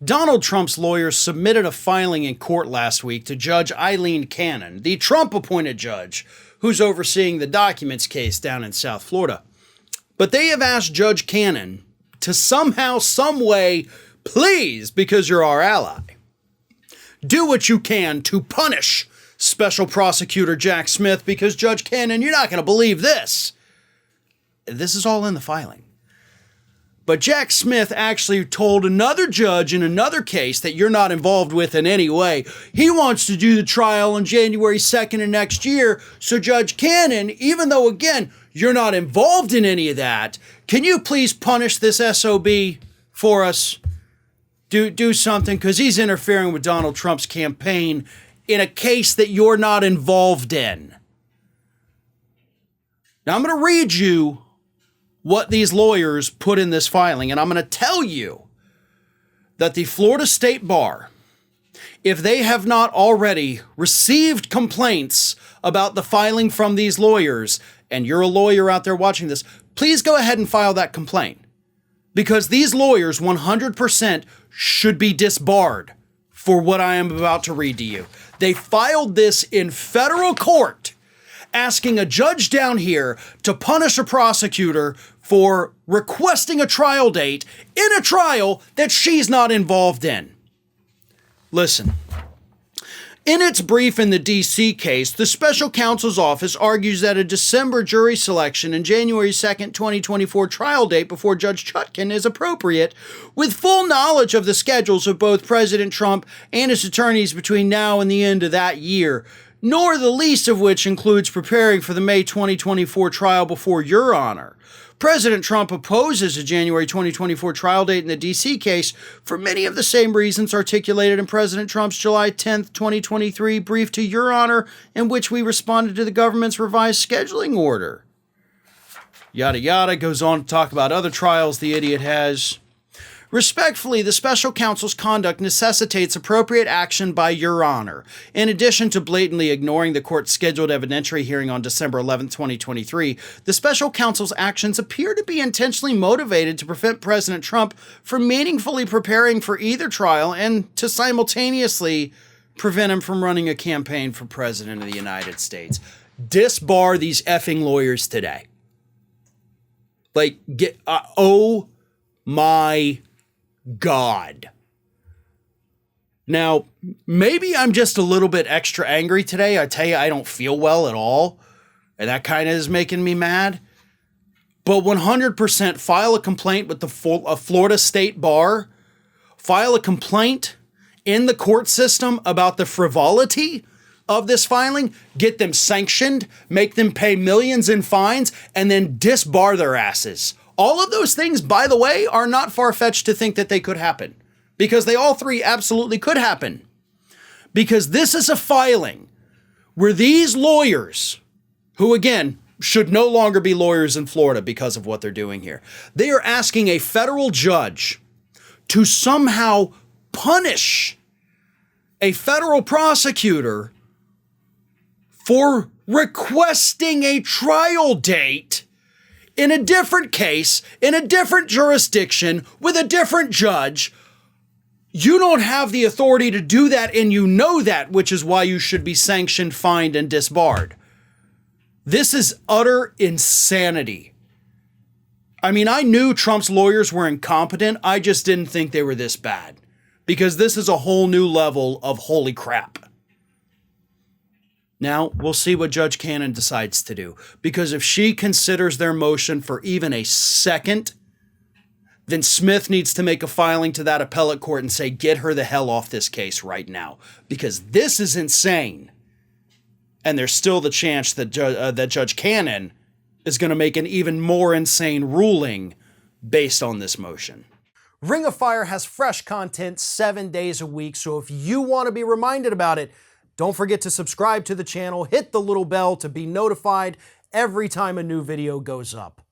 Donald Trump's lawyers submitted a filing in court last week to Judge Eileen Cannon, the Trump-appointed judge who's overseeing the documents case down in South Florida. But they have asked Judge Cannon to somehow, some way, please, because you're our ally, do what you can to punish Special Prosecutor Jack Smith, because Judge Cannon, you're not going to believe this. This is all in the filing. But Jack Smith actually told another judge in another case that you're not involved with in any way. He wants to do the trial on January 2nd of next year. So Judge Cannon, even though, again, you're not involved in any of that, can you please punish this SOB for us? Do something, because he's interfering with Donald Trump's campaign in a case that you're not involved in. Now, I'm going to read you what these lawyers put in this filing, and I'm going to tell you that the Florida State Bar, if they have not already received complaints about the filing from these lawyers, and you're a lawyer out there watching this, please go ahead and file that complaint, because these lawyers 100% should be disbarred for what I am about to read to you. They filed this in federal court, asking a judge down here to punish a prosecutor for requesting a trial date in a trial that she's not involved in. Listen. In its brief in the D.C. case, the special counsel's office argues that a December jury selection and January 2nd, 2024 trial date before Judge Chutkan is appropriate, with full knowledge of the schedules of both President Trump and his attorneys between now and the end of that year, nor the least of which includes preparing for the May 2024 trial before Your Honor. President Trump opposes a January 2024 trial date in the D.C. case for many of the same reasons articulated in President Trump's July 10th, 2023 brief to Your Honor, in which we responded to the government's revised scheduling order. Yada yada, goes on to talk about other trials the idiot has. Respectfully, the special counsel's conduct necessitates appropriate action by Your Honor. In addition to blatantly ignoring the court's scheduled evidentiary hearing on December 11, 2023, the special counsel's actions appear to be intentionally motivated to prevent President Trump from meaningfully preparing for either trial and to simultaneously prevent him from running a campaign for president of the United States. Disbar these effing lawyers today. Oh my God. Now, maybe I'm just a little bit extra angry today. I tell you, I don't feel well at all, and that kind of is making me mad. But 100% file a complaint with the Florida State Bar. File a complaint in the court system about the frivolity of this filing. Get them sanctioned, make them pay millions in fines, and then disbar their asses. All of those things, by the way, are not far-fetched to think that they could happen, because they all three absolutely could happen. Because this is a filing where these lawyers, who again should no longer be lawyers in Florida because of what they're doing here, they are asking a federal judge to somehow punish a federal prosecutor for requesting a trial date in a different case, in a different jurisdiction, with a different judge. You don't have the authority to do that, and you know that, which is why you should be sanctioned, fined, and disbarred. This is utter insanity. I mean, I knew Trump's lawyers were incompetent. I just didn't think they were this bad, because this is a whole new level of holy crap. Now, we'll see what Judge Cannon decides to do, because if she considers their motion for even a second, then Smith needs to make a filing to that appellate court and say, get her the hell off this case right now, because this is insane. And there's still the chance that Judge Cannon is going to make an even more insane ruling based on this motion. Ring of Fire has fresh content 7 days a week, so if you want to be reminded about it, don't forget to subscribe to the channel, hit the little bell to be notified every time a new video goes up.